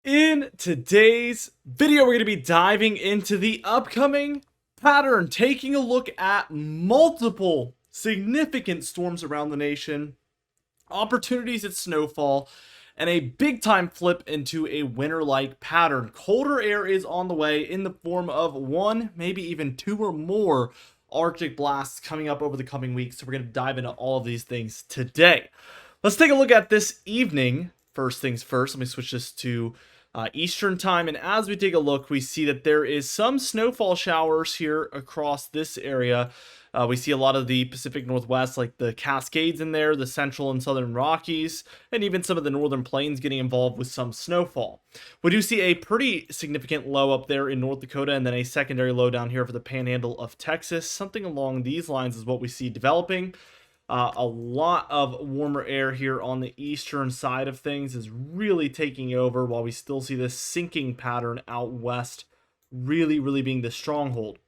In today's video, we're going to be diving into the upcoming pattern, taking a look at multiple significant storms around the nation, opportunities at snowfall, and a big time flip into a winter-like pattern. Colder air is on the way in the form of one, maybe even two or more Arctic blasts coming up over the coming weeks. So we're going to dive into all of these things today. Let's take a look at this evening. First things first, let me switch this to Eastern time. And as we take a look, we see that there is some snowfall showers here across this area. We see a lot of the Pacific Northwest, like the Cascades in there, the Central and Southern Rockies, and even some of the Northern Plains getting involved with some snowfall. We do see a pretty significant low up there in North Dakota, and then a secondary low down here for the Panhandle of Texas. Something along these lines is what we see developing. A lot of warmer air here on the eastern side of things is really taking over, while we still see this sinking pattern out west really being the stronghold.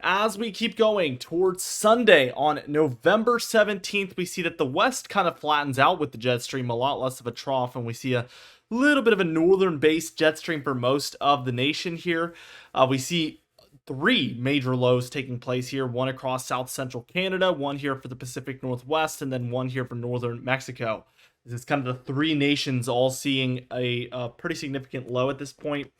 As we keep going towards Sunday on November 17th, we see that the west kind of flattens out with the jet stream, a lot less of a trough, and we see a little bit of a northern based jet stream for most of the nation here. We see three major lows taking place here, one across south central Canada, one here for the Pacific Northwest, and then one here for northern Mexico. This is kind of the three nations all seeing a pretty significant low at this point.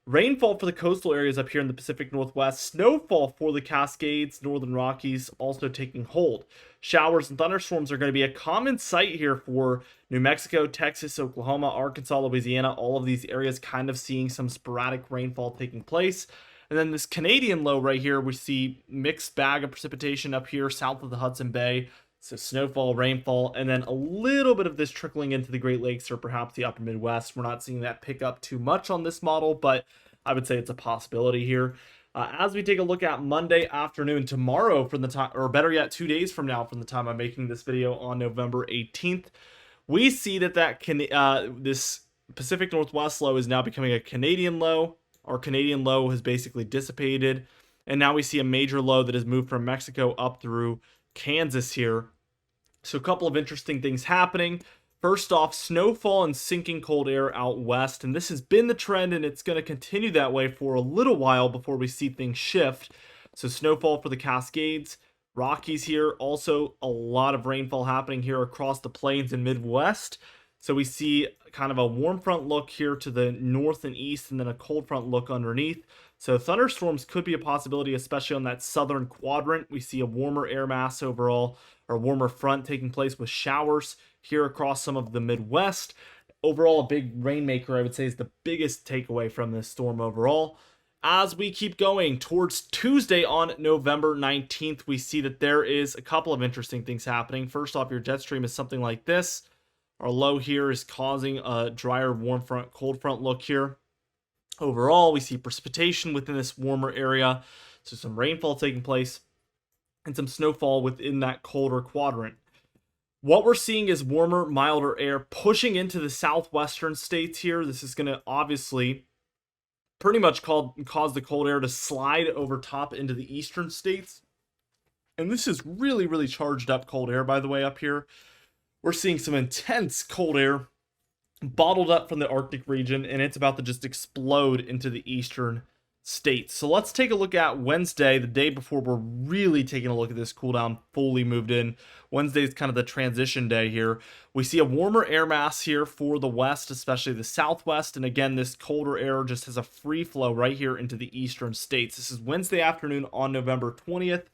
Rainfall for the coastal areas up here in the Pacific Northwest, snowfall for the Cascades, Northern Rockies also taking hold. Showers and thunderstorms are going to be a common sight here for New Mexico, Texas, Oklahoma, Arkansas, Louisiana, all of these areas kind of seeing some sporadic rainfall taking place. And then this Canadian low right here, we see mixed bag of precipitation up here south of the Hudson Bay. So snowfall, rainfall, and then a little bit of this trickling into the Great Lakes or perhaps the upper Midwest. We're not seeing that pick up too much on this model, but I would say it's a possibility here. As we take a look at Monday afternoon, tomorrow from the time, or better yet, 2 days from now from the time I'm making this video on November 18th, we see that this Pacific Northwest low is now becoming a Canadian low. Our Canadian low has basically dissipated, and now we see a major low that has moved from Mexico up through Kansas here. So a couple of interesting things happening. First off, snowfall and sinking cold air out west, and this has been the trend, and it's going to continue that way for a little while before we see things shift. So snowfall for the Cascades, Rockies here, also a lot of rainfall happening here across the plains and Midwest. So we see kind of a warm front look here to the north and east, and then a cold front look underneath. So thunderstorms could be a possibility, especially on that southern quadrant. We see a warmer air mass overall, or warmer front taking place with showers here across some of the Midwest. Overall, a big rainmaker, I would say, is the biggest takeaway from this storm overall. As we keep going towards Tuesday on November 19th, we see that there is a couple of interesting things happening. First off, your jet stream is something like this. Our low here is causing a drier warm front, cold front look here. Overall, we see precipitation within this warmer area, so some rainfall taking place and some snowfall within that colder quadrant. What we're seeing is warmer, milder air pushing into the southwestern states here. This is going to obviously pretty much cause the cold air to slide over top into the eastern states. And this is really charged up cold air, by the way, up here. We're seeing some intense cold air bottled up from the Arctic region, and it's about to just explode into the eastern states. So let's take a look at Wednesday, the day before we're really taking a look at this cool down fully moved in. Wednesday is kind of the transition day here. We see a warmer air mass here for the west, especially the southwest, and again, this colder air just has a free flow right here into the eastern states. This is Wednesday afternoon on November 20th.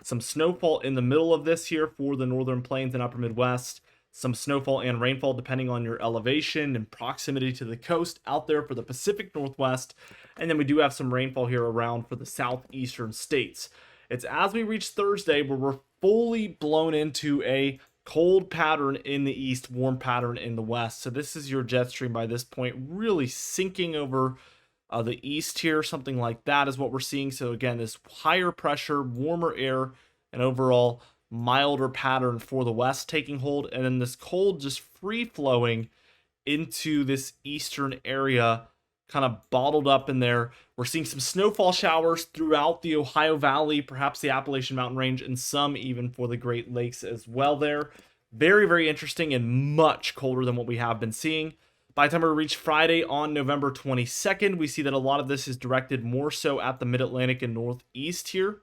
Some snowfall in the middle of this here for the northern plains and upper Midwest. Some snowfall and rainfall depending on your elevation and proximity to the coast out there for the Pacific Northwest. And then we do have some rainfall here around for the southeastern states. It's as we reach Thursday where we're fully blown into a cold pattern in the east, warm pattern in the west. So this is your jet stream by this point, really sinking over the east here. Something like that is what we're seeing. So again, this higher pressure, warmer air, and overall milder pattern for the west taking hold, and then this cold just free flowing into this eastern area, kind of bottled up in there. We're seeing some snowfall showers throughout the Ohio Valley, perhaps the Appalachian Mountain Range, and some even for the Great Lakes as well there. Very interesting and much colder than what we have been seeing. By the time we reach Friday on November 22nd, we see that a lot of this is directed more so at the mid-Atlantic and northeast here.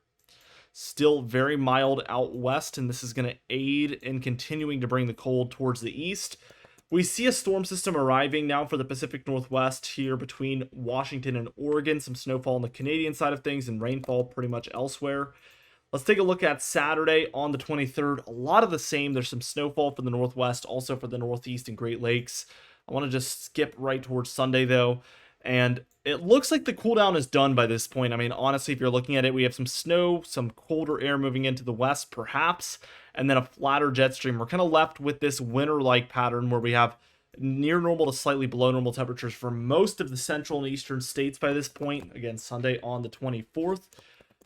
Still very mild out west, and this is going to aid in continuing to bring the cold towards the east. We see a storm system arriving now for the Pacific Northwest here between Washington and Oregon. Some snowfall on the Canadian side of things and rainfall pretty much elsewhere. Let's take a look at Saturday on the 23rd. A lot of the same. There's some snowfall for the Northwest, also for the Northeast and Great Lakes. I want to just skip right towards Sunday, though. And it looks like the cool down is done by this point. I mean, honestly, if you're looking at it, we have some snow, some colder air moving into the west, perhaps, and then a flatter jet stream. We're kind of left with this winter-like pattern where we have near normal to slightly below normal temperatures for most of the central and eastern states by this point. Again, Sunday on the 24th.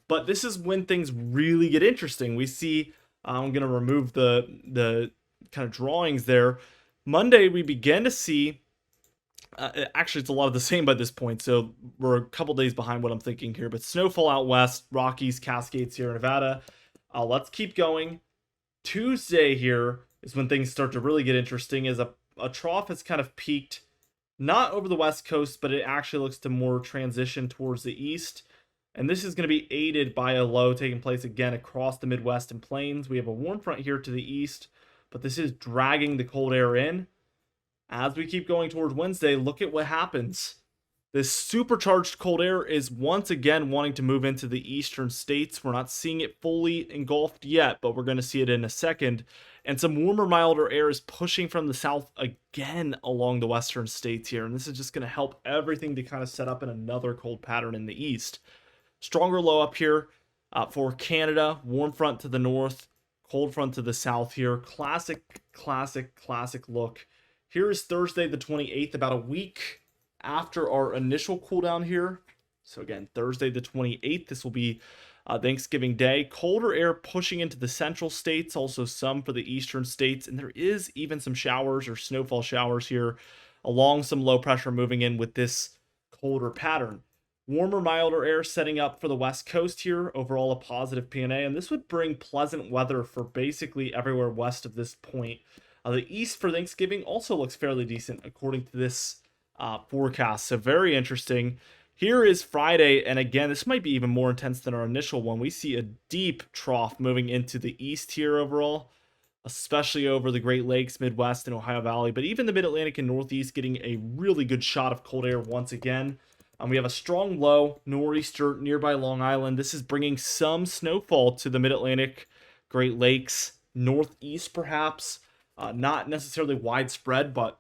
But this is when things really get interesting. We see, I'm going to remove the kind of drawings there. Monday, we begin to see, actually, it's a lot of the same by this point, so we're a couple days behind what I'm thinking here, but snowfall out west, Rockies, Cascades, Sierra Nevada. Let's keep going. Tuesday here is when things start to really get interesting, as a trough has kind of peaked, not over the west coast, but it actually looks to more transition towards the east. And this is going to be aided by a low taking place again across the Midwest and plains. We have a warm front here to the east, but this is dragging the cold air in. As we keep going towards Wednesday, look at what happens. This supercharged cold air is once again wanting to move into the eastern states. We're not seeing it fully engulfed yet, but we're going to see it in a second. And some warmer, milder air is pushing from the south again along the western states here. And this is just going to help everything to kind of set up in another cold pattern in the east. Stronger low up here for Canada. Warm front to the north, cold front to the south here. Classic look. Here is Thursday the 28th, about a week after our initial cool down here. So again, Thursday the 28th, this will be Thanksgiving Day. Colder air pushing into the central states, also some for the eastern states, and there is even some showers or snowfall showers here along some low pressure moving in with this colder pattern. Warmer, milder air setting up for the west coast here. Overall, a positive PNA, and this would bring pleasant weather for basically everywhere west of this point. The east for Thanksgiving also looks fairly decent according to this forecast, so very interesting. Here is Friday, and again, this might be even more intense than our initial one. We see a deep trough moving into the east here overall, especially over the Great Lakes, Midwest, and Ohio Valley, but even the Mid-Atlantic and Northeast getting a really good shot of cold air once again. We have a strong low nor'easter nearby Long Island. This is bringing some snowfall to the Mid-Atlantic, Great Lakes, Northeast perhaps. Not necessarily widespread, but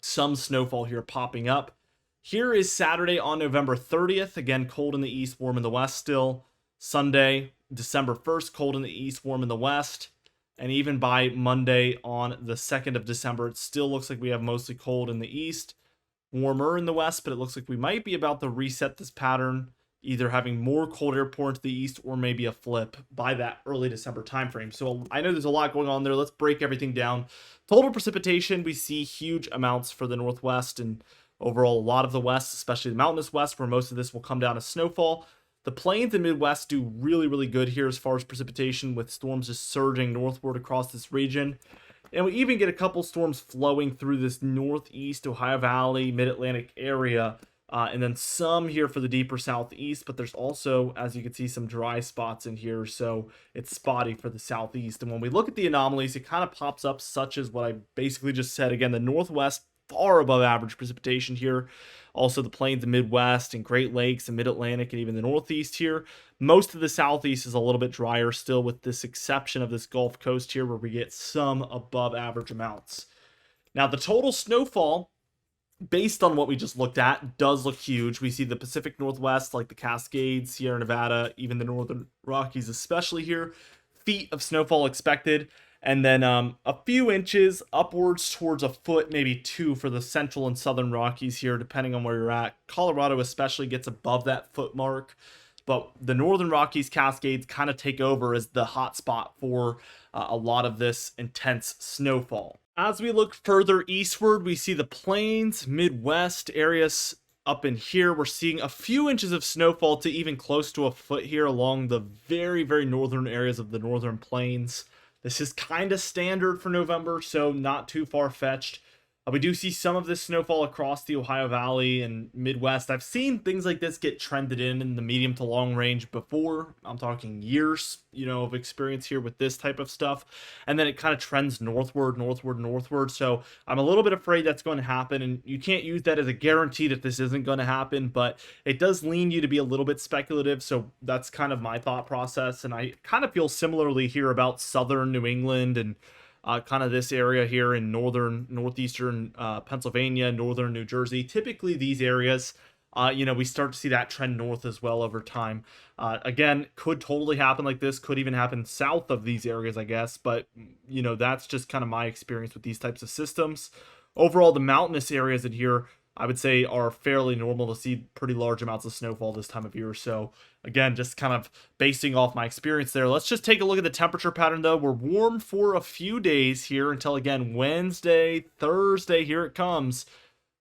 some snowfall here popping up. Here is Saturday on November 30th. Again, cold in the east, warm in the west still. Sunday, December 1st, cold in the east, warm in the west. And even by Monday on the 2nd of December, it still looks like we have mostly cold in the east, warmer in the west, but it looks like we might be about to reset this pattern, either having more cold air pour into the east or maybe a flip by that early December timeframe. So I know there's a lot going on there. Let's break everything down. Total precipitation, we see huge amounts for the Northwest and overall a lot of the West, especially the mountainous West, where most of this will come down as snowfall. The plains and Midwest do really good here as far as precipitation, with storms just surging northward across this region. And we even get a couple storms flowing through this northeast, Ohio Valley, mid-Atlantic area. And then some here for the deeper southeast, but there's also, as you can see, some dry spots in here, so it's spotty for the southeast. And when we look at the anomalies, it kind of pops up, such as what I basically just said. Again, the Northwest, far above average precipitation here. Also the plains and Midwest and Great Lakes and Mid-Atlantic and even the Northeast here. Most of the Southeast is a little bit drier still, with this exception of this Gulf Coast here, where we get some above average amounts. Now, the total snowfall, based on what we just looked at, does look huge. We see the Pacific Northwest, like the Cascades, Sierra Nevada, even the Northern Rockies especially here. Feet of snowfall expected. And then a few inches upwards towards a foot, maybe two for the central and southern Rockies here, depending on where you're at. Colorado especially gets above that foot mark. But the Northern Rockies, Cascades kind of take over as the hot spot for a lot of this intense snowfall. As we look further eastward, we see the plains, Midwest areas up in here. We're seeing a few inches of snowfall to even close to a foot here along the very northern areas of the northern plains. This is kind of standard for November, so not too far-fetched. We do see some of this snowfall across the Ohio Valley and Midwest. I've seen things like this get trended in the medium to long range before. I'm talking years, of experience here with this type of stuff. And then it kind of trends northward, northward, northward. So I'm a little bit afraid that's going to happen. And you can't use that as a guarantee that this isn't going to happen, but it does lean you to be a little bit speculative. So that's kind of my thought process. And I kind of feel similarly here about southern New England and kind of this area here in northeastern Pennsylvania, northern New Jersey. Typically, these areas, we start to see that trend north as well over time. Again, could totally happen like this. Could even happen south of these areas, I guess. But, that's just kind of my experience with these types of systems. Overall, the mountainous areas in here, I would say, are fairly normal to see pretty large amounts of snowfall this time of year. So again, just kind of basing off my experience there. Let's just take a look at the temperature pattern though. We're warm for a few days here until, again, Wednesday, Thursday, here it comes.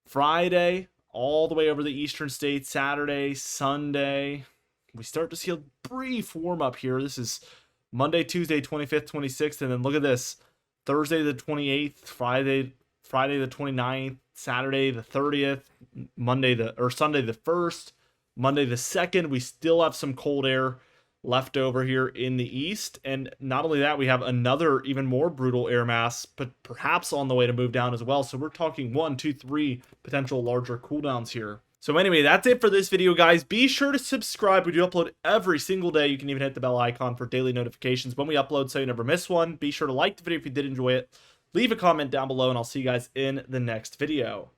Friday, all the way over the eastern states, Saturday, Sunday. We start to see a brief warm up here. This is Monday, Tuesday, 25th, 26th, and then look at this. Thursday the 28th, Friday the 29th, Saturday the 30th, Sunday the 1st, Monday the 2nd. We still have some cold air left over here in the east, and not only that, we have another even more brutal air mass, but perhaps on the way to move down as well. So we're talking 1, 2, 3 potential larger cooldowns here. So anyway, that's it for this video, guys. Be sure to subscribe. We do upload every single day. You can even hit the bell icon for daily notifications when we upload so you never miss one. Be sure to like the video if you did enjoy it. Leave a comment down below, and I'll see you guys in the next video.